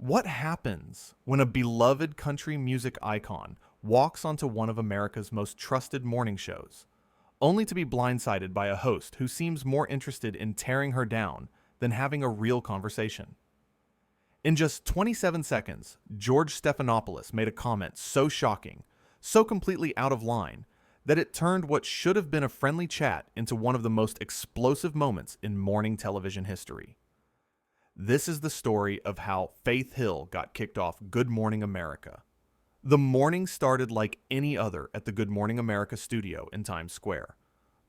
What happens when a beloved country music icon walks onto one of America's most trusted morning shows, only to be blindsided by a host who seems more interested in tearing her down than having a real conversation? In just 27 seconds, George Stephanopoulos made a comment so shocking, so completely out of line, that it turned what should have been a friendly chat into one of the most explosive moments in morning television history. This is the story of how Faith Hill got kicked off Good Morning America. The morning started like any other at the Good Morning America studio in Times Square.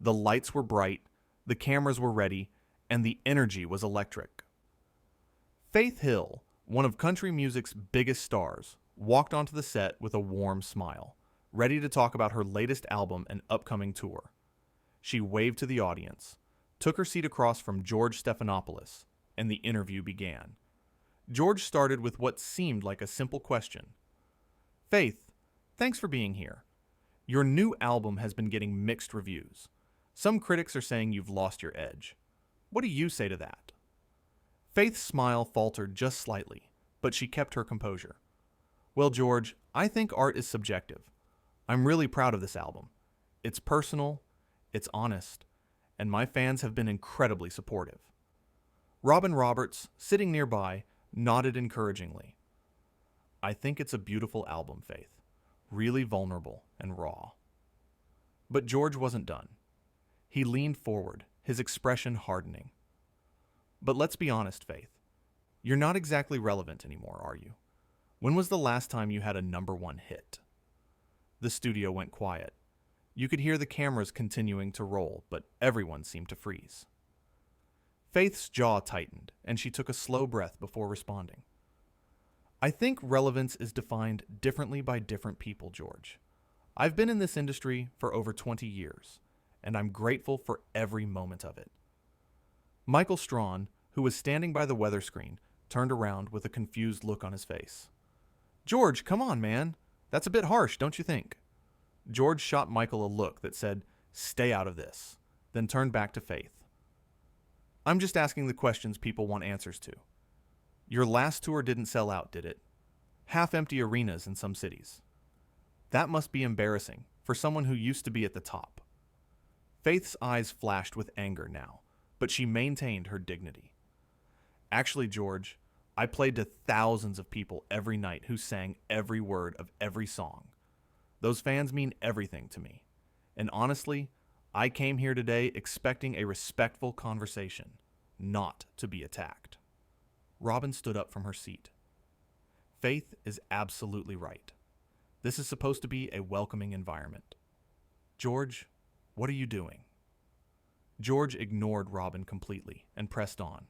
The lights were bright, the cameras were ready, and the energy was electric. Faith Hill, one of country music's biggest stars, walked onto the set with a warm smile, ready to talk about her latest album and upcoming tour. She waved to the audience, took her seat across from George Stephanopoulos, and the interview began. George started with what seemed like a simple question. Faith, thanks for being here. Your new album has been getting mixed reviews. Some critics are saying you've lost your edge. What do you say to that? Faith's smile faltered just slightly, but she kept her composure. Well, George, I think art is subjective. I'm really proud of this album. It's personal, it's honest, and my fans have been incredibly supportive. Robin Roberts, sitting nearby, nodded encouragingly. I think it's a beautiful album, Faith. Really vulnerable and raw. But George wasn't done. He leaned forward, his expression hardening. But let's be honest, Faith. You're not exactly relevant anymore, are you? When was the last time you had a #1 hit? The studio went quiet. You could hear the cameras continuing to roll, but everyone seemed to freeze. Faith's jaw tightened, and she took a slow breath before responding. I think relevance is defined differently by different people, George. I've been in this industry for over 20 years, and I'm grateful for every moment of it. Michael Strawn, who was standing by the weather screen, turned around with a confused look on his face. George, come on, man. That's a bit harsh, don't you think? George shot Michael a look that said, stay out of this, then turned back to Faith. I'm just asking the questions people want answers to. Your last tour didn't sell out, did it? Half-empty arenas in some cities. That must be embarrassing for someone who used to be at the top. Faith's eyes flashed with anger now, but she maintained her dignity. Actually, George, I played to thousands of people every night who sang every word of every song. Those fans mean everything to me. And honestly, I came here today expecting a respectful conversation, not to be attacked. Robin stood up from her seat. Faith is absolutely right. This is supposed to be a welcoming environment. George, what are you doing? George ignored Robin completely and pressed on.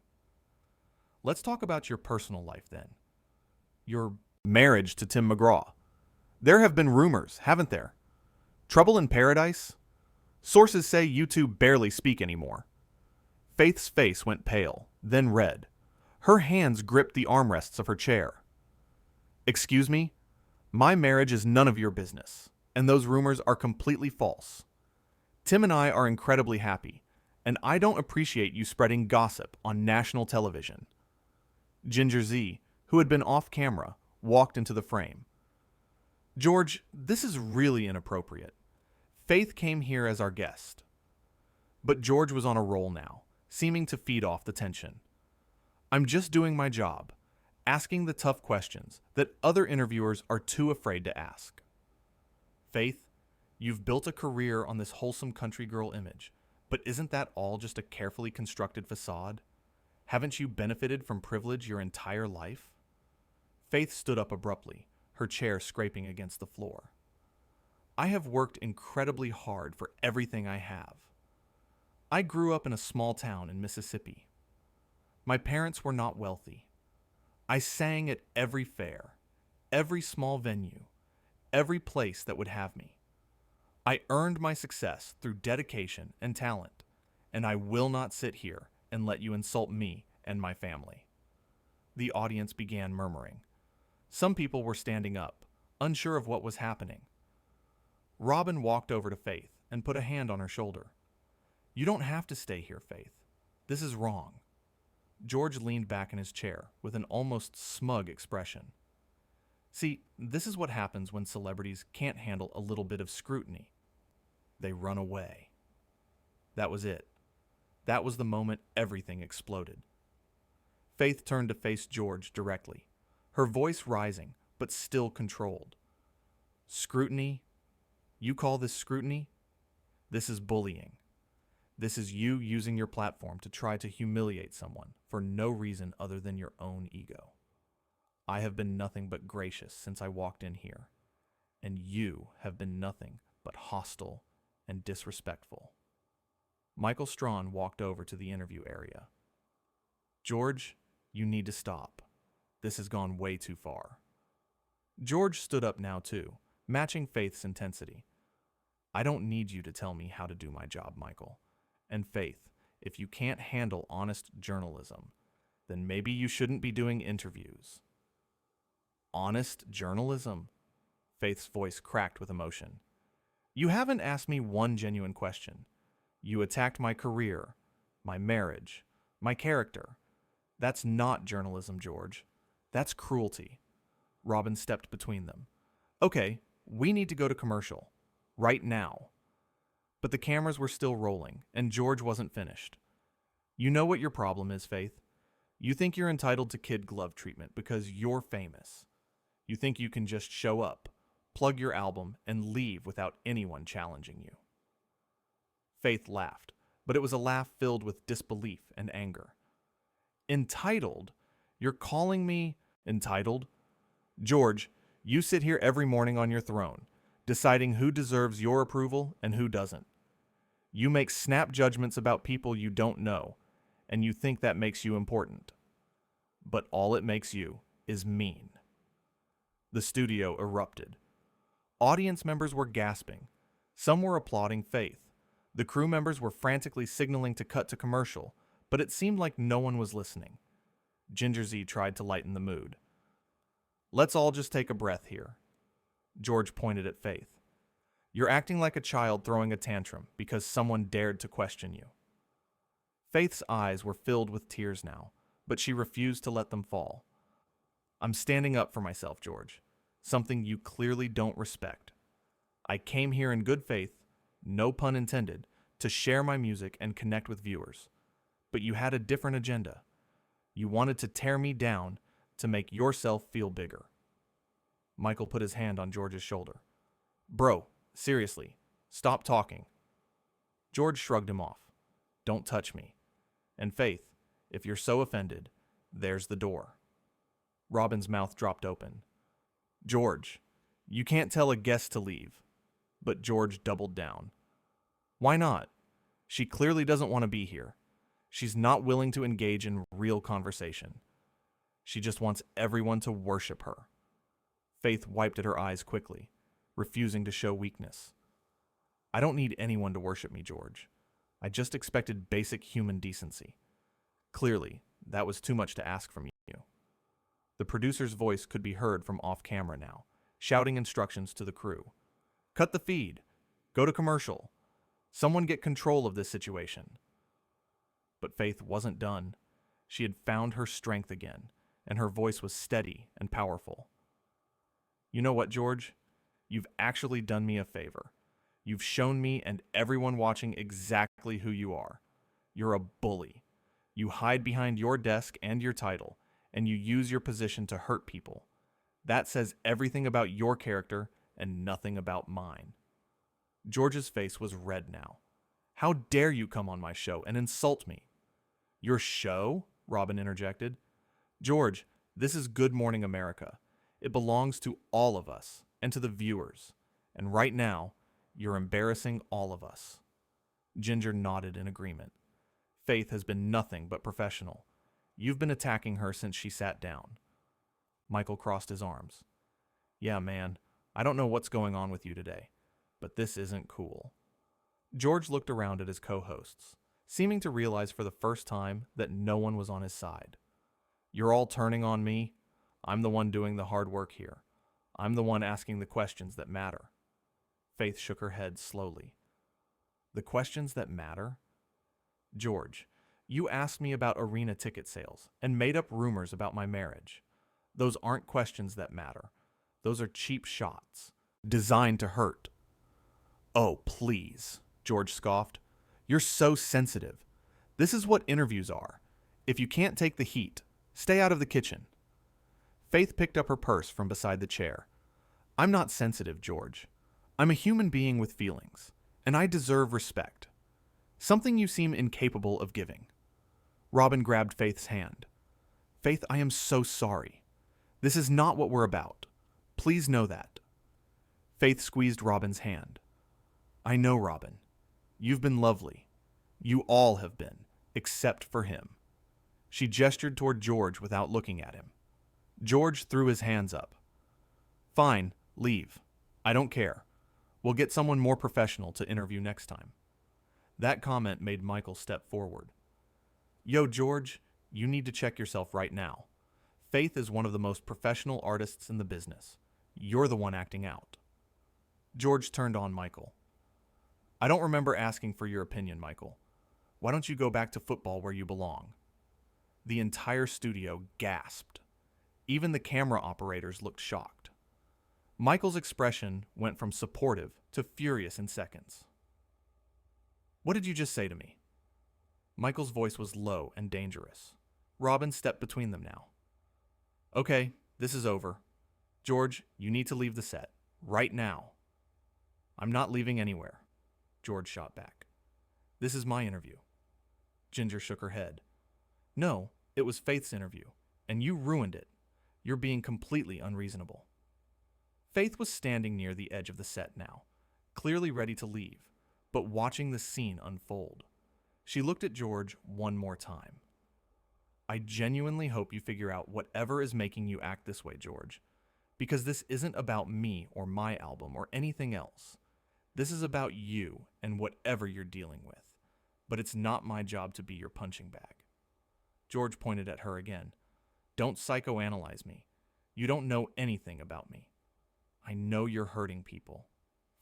Let's talk about your personal life then. Your marriage to Tim McGraw. There have been rumors, haven't there? Trouble in paradise? Sources say you two barely speak anymore. Faith's face went pale, then red. Her hands gripped the armrests of her chair. Excuse me? My marriage is none of your business, and those rumors are completely false. Tim and I are incredibly happy, and I don't appreciate you spreading gossip on national television. Ginger Z, who had been off camera, walked into the frame. George, this is really inappropriate. Faith came here as our guest. But George was on a roll now, seeming to feed off the tension. I'm just doing my job, asking the tough questions that other interviewers are too afraid to ask. Faith, you've built a career on this wholesome country girl image, but isn't that all just a carefully constructed facade? Haven't you benefited from privilege your entire life? Faith stood up abruptly, her chair scraping against the floor. I have worked incredibly hard for everything I have. I grew up in a small town in Mississippi. My parents were not wealthy. I sang at every fair, every small venue, every place that would have me. I earned my success through dedication and talent, and I will not sit here and let you insult me and my family. The audience began murmuring. Some people were standing up, unsure of what was happening. Robin walked over to Faith and put a hand on her shoulder. You don't have to stay here, Faith. This is wrong. George leaned back in his chair with an almost smug expression. See, this is what happens when celebrities can't handle a little bit of scrutiny. They run away. That was it. That was the moment everything exploded. Faith turned to face George directly, her voice rising, but still controlled. Scrutiny? You call this scrutiny? This is bullying. This is you using your platform to try to humiliate someone for no reason other than your own ego. I have been nothing but gracious since I walked in here, and you have been nothing but hostile and disrespectful. Michael Strawn walked over to the interview area. George, you need to stop. This has gone way too far. George stood up now too, matching Faith's intensity. I don't need you to tell me how to do my job, Michael. And Faith, if you can't handle honest journalism, then maybe you shouldn't be doing interviews. Honest journalism? Faith's voice cracked with emotion. You haven't asked me one genuine question. You attacked my career, my marriage, my character. That's not journalism, George. That's cruelty. Robin stepped between them. Okay, we need to go to commercial. Right now. But the cameras were still rolling, and George wasn't finished. You know what your problem is, Faith? You think you're entitled to kid glove treatment because you're famous. You think you can just show up, plug your album, and leave without anyone challenging you. Faith laughed, but it was a laugh filled with disbelief and anger. Entitled? You're calling me entitled? George, you sit here every morning on your throne, deciding who deserves your approval and who doesn't. You make snap judgments about people you don't know, and you think that makes you important. But all it makes you is mean. The studio erupted. Audience members were gasping. Some were applauding Faith. The crew members were frantically signaling to cut to commercial, but it seemed like no one was listening. Ginger Z tried to lighten the mood. Let's all just take a breath here. George pointed at Faith. You're acting like a child throwing a tantrum because someone dared to question you. Faith's eyes were filled with tears now, but she refused to let them fall. I'm standing up for myself, George, something you clearly don't respect. I came here in good faith, no pun intended, to share my music and connect with viewers. But you had a different agenda. You wanted to tear me down to make yourself feel bigger. Michael put his hand on George's shoulder. Bro, seriously, stop talking. George shrugged him off. Don't touch me. And Faith, if you're so offended, there's the door. Robin's mouth dropped open. George, you can't tell a guest to leave. But George doubled down. Why not? She clearly doesn't want to be here. She's not willing to engage in real conversation. She just wants everyone to worship her. Faith wiped at her eyes quickly, refusing to show weakness. I don't need anyone to worship me, George. I just expected basic human decency. Clearly, that was too much to ask from you. The producer's voice could be heard from off camera now, shouting instructions to the crew. Cut the feed. Go to commercial. Someone get control of this situation. But Faith wasn't done. She had found her strength again, and her voice was steady and powerful. You know what, George? You've actually done me a favor. You've shown me and everyone watching exactly who you are. You're a bully. You hide behind your desk and your title, and you use your position to hurt people. That says everything about your character and nothing about mine. George's face was red now. How dare you come on my show and insult me? Your show? Robin interjected. George, this is Good Morning America. It belongs to all of us and to the viewers. And right now, you're embarrassing all of us. Ginger nodded in agreement. Faith has been nothing but professional. You've been attacking her since she sat down. Michael crossed his arms. Yeah, man, I don't know what's going on with you today, but this isn't cool. George looked around at his co-hosts, seeming to realize for the first time that no one was on his side. You're all turning on me. I'm the one doing the hard work here. I'm the one asking the questions that matter. Faith shook her head slowly. The questions that matter? George, You asked me about arena ticket sales and made up rumors about my marriage. Those aren't questions that matter. Those are cheap shots, designed to hurt. Oh, please, George scoffed. You're so sensitive. This is what interviews are. If you can't take the heat, stay out of the kitchen. Faith picked up her purse from beside the chair. I'm not sensitive, George. I'm a human being with feelings, and I deserve respect. Something you seem incapable of giving. Robin grabbed Faith's hand. Faith, I am so sorry. This is not what we're about. Please know that. Faith squeezed Robin's hand. I know, Robin. You've been lovely. You all have been, except for him. She gestured toward George without looking at him. George threw his hands up. Fine, leave. I don't care. We'll get someone more professional to interview next time. That comment made Michael step forward. Yo, George, you need to check yourself right now. Faith is one of the most professional artists in the business. You're the one acting out. George turned on Michael. I don't remember asking for your opinion, Michael. Why don't you go back to football where you belong? The entire studio gasped. Even the camera operators looked shocked. Michael's expression went from supportive to furious in seconds. What did you just say to me? Michael's voice was low and dangerous. Robin stepped between them now. Okay, this is over. George, you need to leave the set. Right now. I'm not leaving anywhere. George shot back. This is my interview. Ginger shook her head. No, it was Faith's interview, and you ruined it. You're being completely unreasonable. Faith was standing near the edge of the set now, clearly ready to leave, but watching the scene unfold. She looked at George one more time. I genuinely hope you figure out whatever is making you act this way, George, because this isn't about me or my album or anything else. This is about you and whatever you're dealing with, but it's not my job to be your punching bag. George pointed at her again. Don't psychoanalyze me. You don't know anything about me. I know you're hurting people,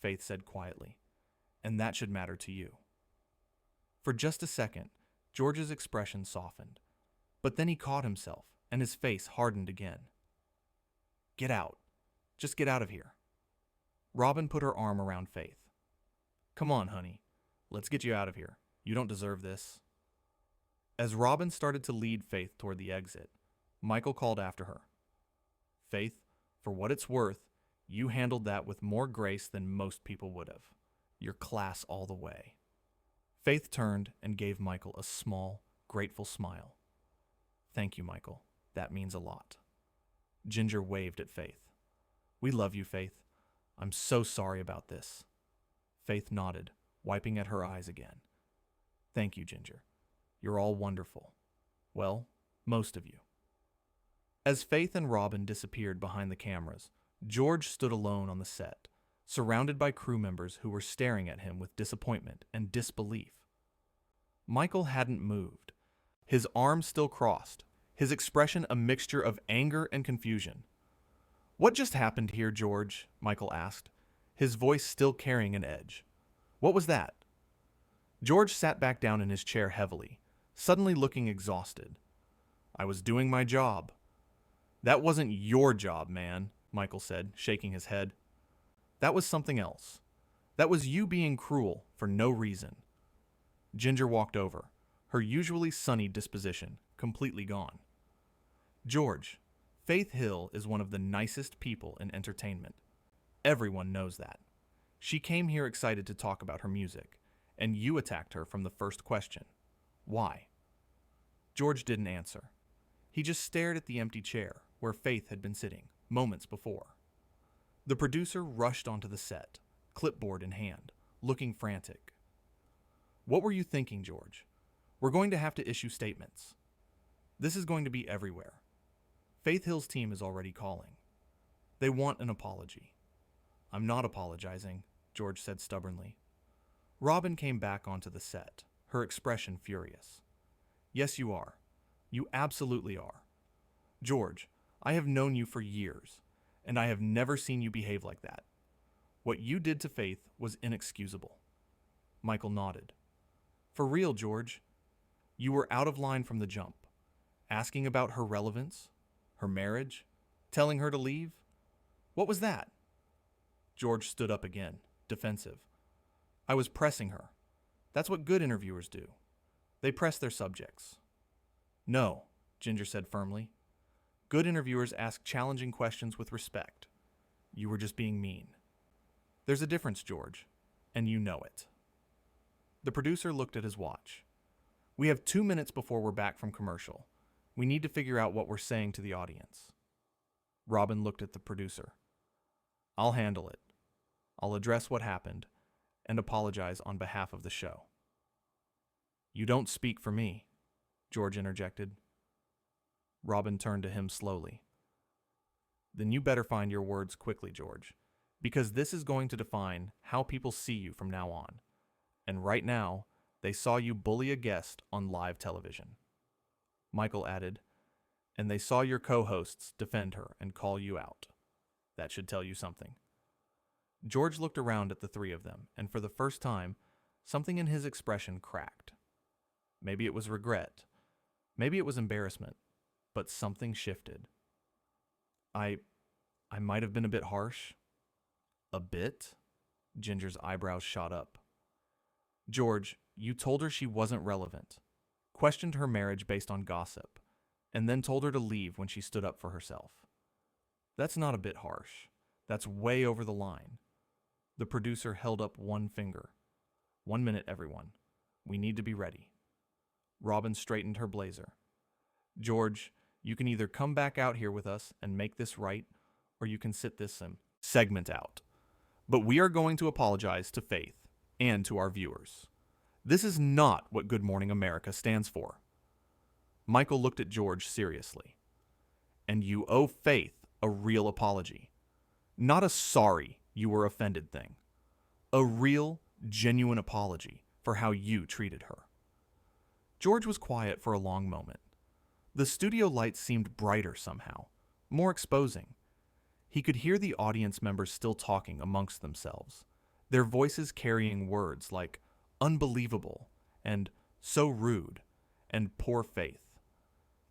Faith said quietly, and that should matter to you. For just a second, George's expression softened, but then he caught himself, and his face hardened again. Get out. Just get out of here. Robin put her arm around Faith. Come on, honey. Let's get you out of here. You don't deserve this. As Robin started to lead Faith toward the exit, Michael called after her. Faith, for what it's worth, you handled that with more grace than most people would have. You're class all the way. Faith turned and gave Michael a small, grateful smile. Thank you, Michael. That means a lot. Ginger waved at Faith. We love you, Faith. I'm so sorry about this. Faith nodded, wiping at her eyes again. Thank you, Ginger. You're all wonderful. Well, most of you. As Faith and Robin disappeared behind the cameras, George stood alone on the set, surrounded by crew members who were staring at him with disappointment and disbelief. Michael hadn't moved, his arms still crossed, his expression a mixture of anger and confusion. What just happened here, George? Michael asked, his voice still carrying an edge. What was that? George sat back down in his chair heavily, suddenly looking exhausted. I was doing my job. That wasn't your job, man, Michael said, shaking his head. That was something else. That was you being cruel for no reason. Ginger walked over, her usually sunny disposition completely gone. George, Faith Hill is one of the nicest people in entertainment. Everyone knows that. She came here excited to talk about her music, and you attacked her from the first question. Why? George didn't answer. He just stared at the empty chair where Faith had been sitting moments before. The producer rushed onto the set, clipboard in hand, looking frantic. What were you thinking, George? We're going to have to issue statements. This is going to be everywhere. Faith Hill's team is already calling. They want an apology. I'm not apologizing, George said stubbornly. Robin came back onto the set, her expression furious. Yes, you are. You absolutely are. George, I have known you for years, and I have never seen you behave like that. What you did to Faith was inexcusable. Michael nodded. For real, George. You were out of line from the jump. Asking about her relevance, her marriage, telling her to leave. What was that? George stood up again, defensive. I was pressing her. That's what good interviewers do. They press their subjects. No, Ginger said firmly. Good interviewers ask challenging questions with respect. You were just being mean. There's a difference, George, and you know it. The producer looked at his watch. We have 2 minutes before we're back from commercial. We need to figure out what we're saying to the audience. Robin looked at the producer. I'll handle it. I'll address what happened and apologize on behalf of the show. You don't speak for me, George interjected. Robin turned to him slowly. Then you better find your words quickly, George, because this is going to define how people see you from now on. And right now, they saw you bully a guest on live television. Michael added, and they saw your co-hosts defend her and call you out. That should tell you something. George looked around at the three of them, and for the first time, something in his expression cracked. Maybe it was regret. Maybe it was embarrassment. But something shifted. I might have been a bit harsh. A bit? Ginger's eyebrows shot up. George, you told her she wasn't relevant, questioned her marriage based on gossip, and then told her to leave when she stood up for herself. That's not a bit harsh. That's way over the line. The producer held up one finger. 1 minute, everyone. We need to be ready. Robin straightened her blazer. George, you can either come back out here with us and make this right, or you can sit this segment out. But we are going to apologize to Faith and to our viewers. This is not what Good Morning America stands for. Michael looked at George seriously. And you owe Faith a real apology. Not a sorry you were offended thing. A real, genuine apology for how you treated her. George was quiet for a long moment. The studio lights seemed brighter somehow, more exposing. He could hear the audience members still talking amongst themselves, their voices carrying words like unbelievable and so rude and poor Faith.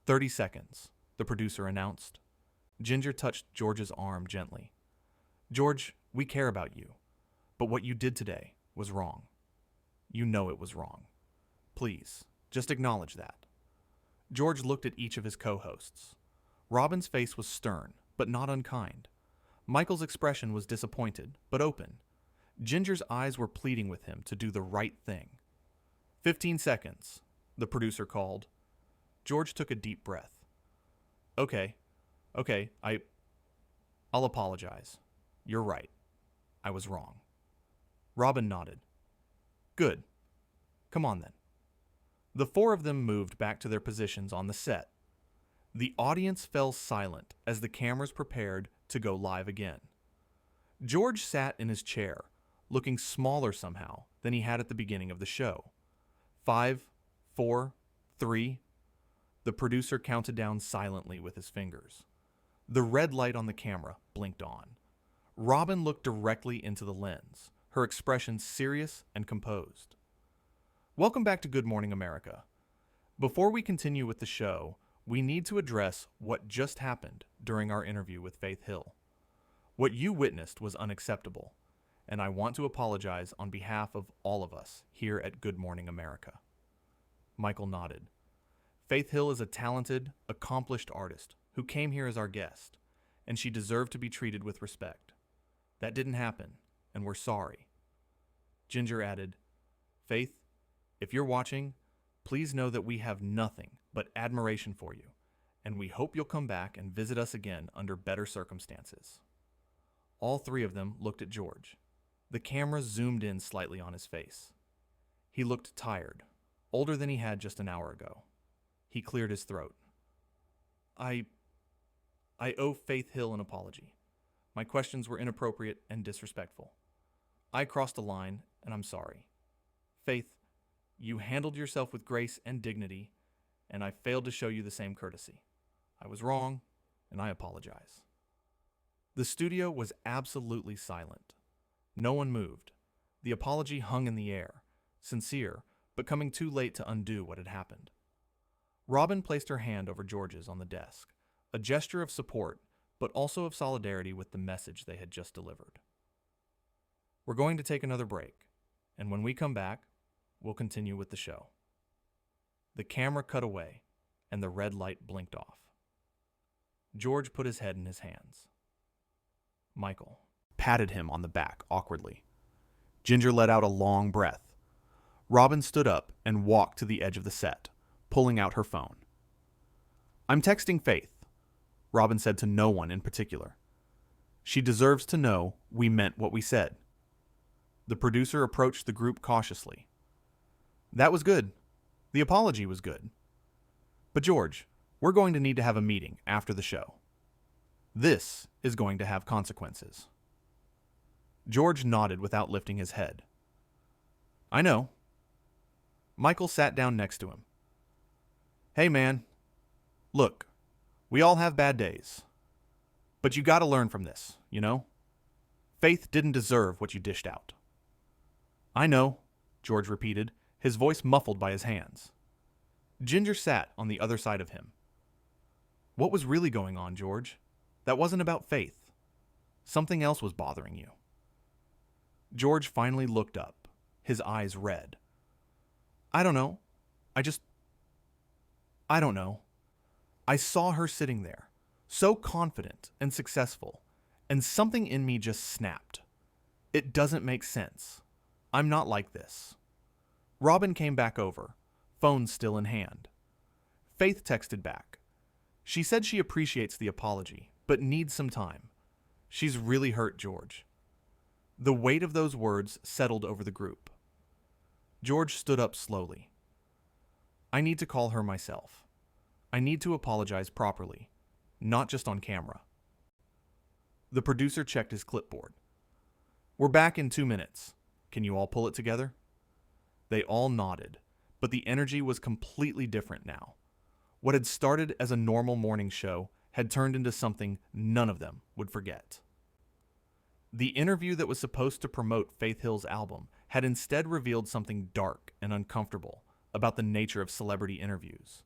30 seconds, the producer announced. Ginger touched George's arm gently. George, we care about you, but what you did today was wrong. You know it was wrong. Please, just acknowledge that. George looked at each of his co-hosts. Robin's face was stern, but not unkind. Michael's expression was disappointed, but open. Ginger's eyes were pleading with him to do the right thing. 15 seconds, the producer called. George took a deep breath. Okay, I'll apologize. You're right. I was wrong. Robin nodded. Good. Come on then. The four of them moved back to their positions on the set. The audience fell silent as the cameras prepared to go live again. George sat in his chair, looking smaller somehow than he had at the beginning of the show. 5, 4, 3. The producer counted down silently with his fingers. The red light on the camera blinked on. Robin looked directly into the lens, her expression serious and composed. Welcome back to Good Morning America. Before we continue with the show, we need to address what just happened during our interview with Faith Hill. What you witnessed was unacceptable, and I want to apologize on behalf of all of us here at Good Morning America. Michael nodded. Faith Hill is a talented, accomplished artist who came here as our guest, and she deserved to be treated with respect. That didn't happen, and we're sorry. Ginger added, Faith, if you're watching, please know that we have nothing but admiration for you, and we hope you'll come back and visit us again under better circumstances. All three of them looked at George. The camera zoomed in slightly on his face. He looked tired, older than he had just an hour ago. He cleared his throat. I owe Faith Hill an apology. My questions were inappropriate and disrespectful. I crossed a line, and I'm sorry. Faith, you handled yourself with grace and dignity, and I failed to show you the same courtesy. I was wrong, and I apologize. The studio was absolutely silent. No one moved. The apology hung in the air, sincere, but coming too late to undo what had happened. Robin placed her hand over George's on the desk, a gesture of support, but also of solidarity with the message they had just delivered. We're going to take another break, and when we come back, we'll continue with the show. The camera cut away, and the red light blinked off. George put his head in his hands. Michael patted him on the back awkwardly. Ginger let out a long breath. Robin stood up and walked to the edge of the set, pulling out her phone. "I'm texting Faith," Robin said to no one in particular. "She deserves to know we meant what we said." The producer approached the group cautiously. "That was good. The apology was good. But George, we're going to need to have a meeting after the show. This is going to have consequences." George nodded without lifting his head. "I know." Michael sat down next to him. "Hey man, look, we all have bad days. But you gotta learn from this, you know? Faith didn't deserve what you dished out." "I know," George repeated, his voice muffled by his hands. Ginger sat on the other side of him. "What was really going on, George? That wasn't about Faith. Something else was bothering you." George finally looked up, his eyes red. "I don't know. I don't know. I saw her sitting there, so confident and successful, and something in me just snapped. It doesn't make sense. I'm not like this." Robin came back over, phone still in hand. Faith texted back. She said she appreciates the apology, but needs some time. She's really hurt, George. The weight of those words settled over the group. George stood up slowly. "I need to call her myself. I need to apologize properly, not just on camera." The producer checked his clipboard. "We're back in 2 minutes. Can you all pull it together?" They all nodded, but the energy was completely different now. What had started as a normal morning show had turned into something none of them would forget. The interview that was supposed to promote Faith Hill's album had instead revealed something dark and uncomfortable about the nature of celebrity interviews,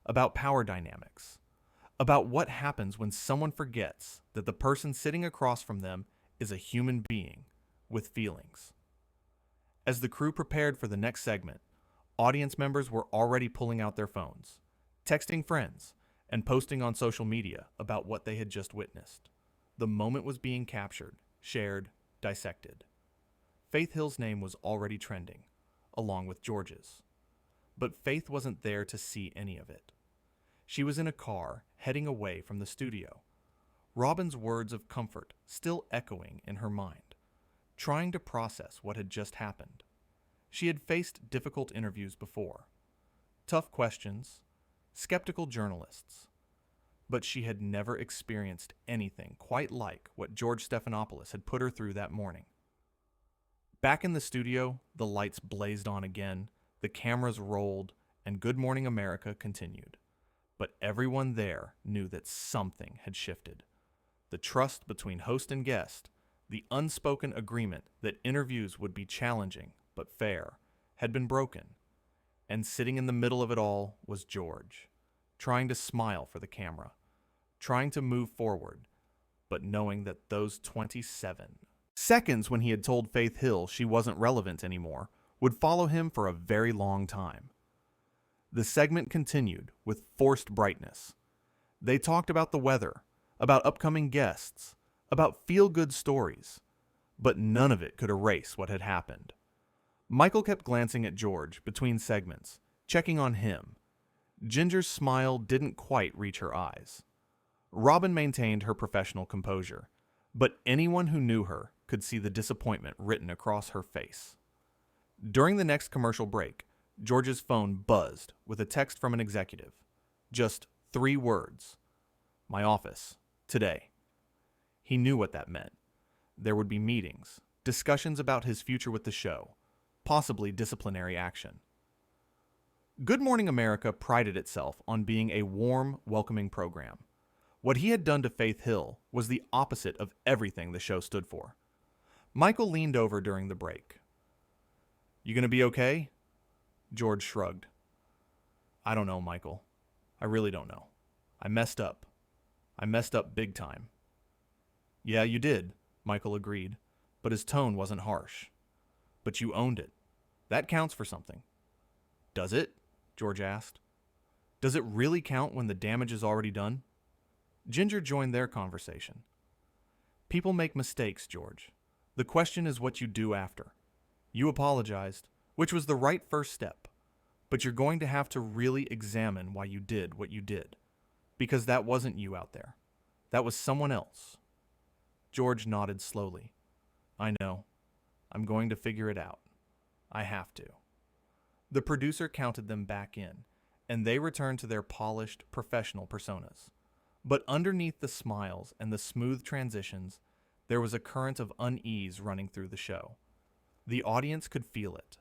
about power dynamics, about what happens when someone forgets that the person sitting across from them is a human being with feelings. As the crew prepared for the next segment, audience members were already pulling out their phones, texting friends, and posting on social media about what they had just witnessed. The moment was being captured, shared, dissected. Faith Hill's name was already trending, along with George's. But Faith wasn't there to see any of it. She was in a car, heading away from the studio. Robin's words of comfort still echoing in her mind, trying to process what had just happened. She had faced difficult interviews before, tough questions, skeptical journalists, but she had never experienced anything quite like what George Stephanopoulos had put her through that morning. Back in the studio, the lights blazed on again, the cameras rolled, and Good Morning America continued. But everyone there knew that something had shifted. The trust between host and guest, the unspoken agreement that interviews would be challenging but fair, had been broken. And sitting in the middle of it all was George, trying to smile for the camera, trying to move forward, but knowing that those 27 seconds when he had told Faith Hill she wasn't relevant anymore would follow him for a very long time. The segment continued with forced brightness. They talked about the weather, about upcoming guests, about feel-good stories, but none of it could erase what had happened. Michael kept glancing at George between segments, checking on him. Ginger's smile didn't quite reach her eyes. Robin maintained her professional composure, but anyone who knew her could see the disappointment written across her face. During the next commercial break, George's phone buzzed with a text from an executive. Just 3 words. "My office. Today." He knew what that meant. There would be meetings, discussions about his future with the show, possibly disciplinary action. Good Morning America prided itself on being a warm, welcoming program. What he had done to Faith Hill was the opposite of everything the show stood for. Michael leaned over during the break. "You gonna be okay?" George shrugged. "I don't know, Michael. I really don't know. I messed up. I messed up big time. Yeah, you did, Michael agreed, but his tone wasn't harsh. But you owned it. That counts for something. Does it? George asked. Does it really count when the damage is already done? Ginger joined their conversation. People make mistakes, George. The question is what you do after. You apologized, which was the right first step, but you're going to have to really examine why you did what you did, because that wasn't you out there. That was someone else. George nodded slowly. I know. I'm going to figure it out. I have to. The producer counted them back in, and they returned to their polished, professional personas. But underneath the smiles and the smooth transitions, there was a current of unease running through the show. The audience could feel it.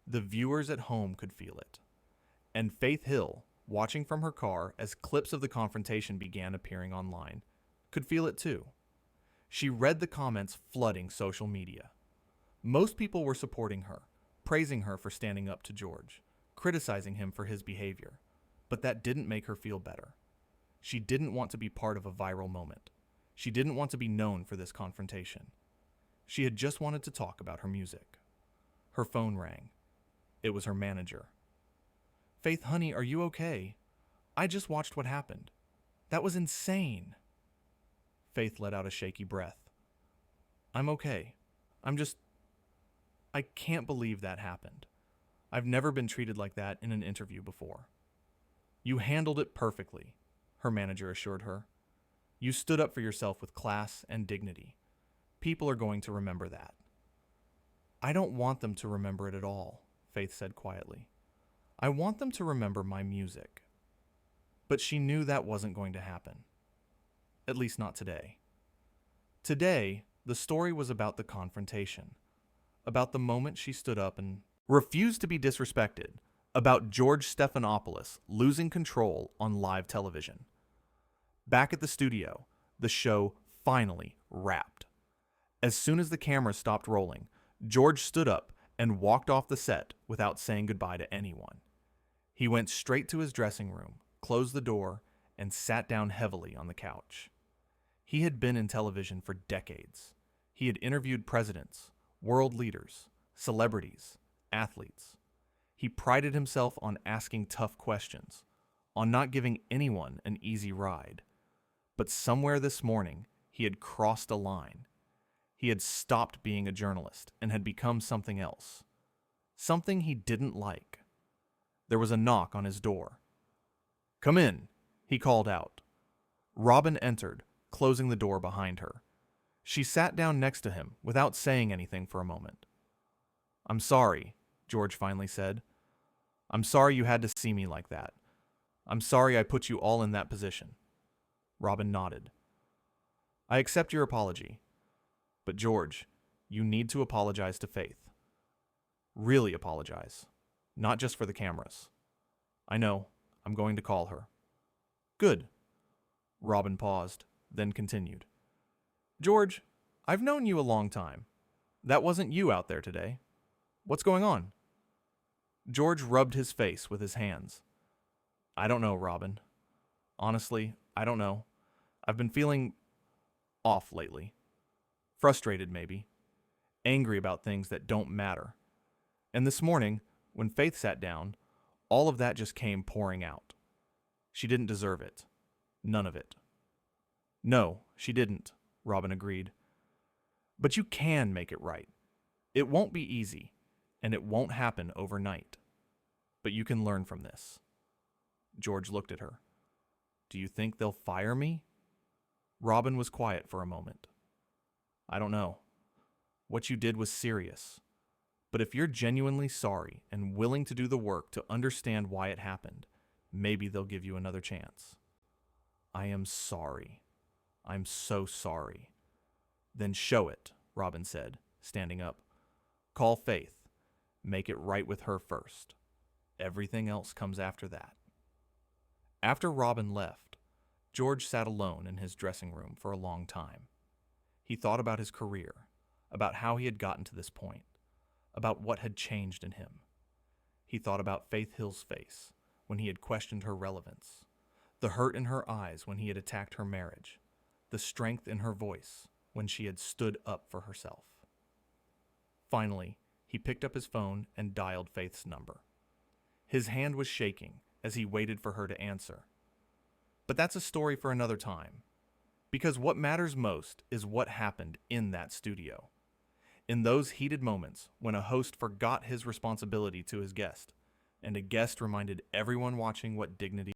The viewers at home could feel it. And Faith Hill, watching from her car as clips of the confrontation began appearing online, could feel it too. She read the comments flooding social media. Most people were supporting her, praising her for standing up to George, criticizing him for his behavior. But that didn't make her feel better. She didn't want to be part of a viral moment. She didn't want to be known for this confrontation. She had just wanted to talk about her music. Her phone rang. It was her manager. Faith, honey, are you okay? I just watched what happened. That was insane. Faith let out a shaky breath. I'm okay. I can't believe that happened. I've never been treated like that in an interview before. You handled it perfectly, her manager assured her. You stood up for yourself with class and dignity. People are going to remember that. I don't want them to remember it at all, Faith said quietly. I want them to remember my music. But she knew that wasn't going to happen. At least not today. Today, the story was about the confrontation, about the moment she stood up and refused to be disrespected, about George Stephanopoulos losing control on live television. Back at the studio, the show finally wrapped. As soon as the camera stopped rolling, George stood up and walked off the set without saying goodbye to anyone. He went straight to his dressing room, closed the door, and sat down heavily on the couch. He had been in television for decades. He had interviewed presidents, world leaders, celebrities, athletes. He prided himself on asking tough questions, on not giving anyone an easy ride. But somewhere this morning, he had crossed a line. He had stopped being a journalist and had become something else. Something he didn't like. There was a knock on his door. Come in, he called out. Robin entered, closing the door behind her. She sat down next to him without saying anything for a moment. I'm sorry, George finally said. I'm sorry you had to see me like that. I'm sorry I put you all in that position. Robin nodded. I accept your apology. But George, you need to apologize to Faith. Really apologize. Not just for the cameras. I know. I'm going to call her. Good. Robin paused, then continued. George, I've known you a long time. That wasn't you out there today. What's going on? George rubbed his face with his hands. I don't know, Robin. Honestly, I don't know. I've been feeling off lately. Frustrated, maybe. Angry about things that don't matter. And this morning, when Faith sat down, all of that just came pouring out. She didn't deserve it. None of it. No, she didn't, Robin agreed. But you can make it right. It won't be easy, and it won't happen overnight. But you can learn from this. George looked at her. Do you think they'll fire me? Robin was quiet for a moment. I don't know. What you did was serious. But if you're genuinely sorry and willing to do the work to understand why it happened, maybe they'll give you another chance. I am sorry. I'm so sorry. Then show it, Robin said, standing up. Call Faith. Make it right with her first. Everything else comes after that. After Robin left, George sat alone in his dressing room for a long time. He thought about his career, about how he had gotten to this point, about what had changed in him. He thought about Faith Hill's face when he had questioned her relevance, The hurt in her eyes when he had attacked her marriage, the strength in her voice when she had stood up for herself. Finally, he picked up his phone and dialed Faith's number. His hand was shaking as he waited for her to answer. But that's a story for another time, because what matters most is what happened in that studio. In those heated moments when a host forgot his responsibility to his guest, and a guest reminded everyone watching what dignity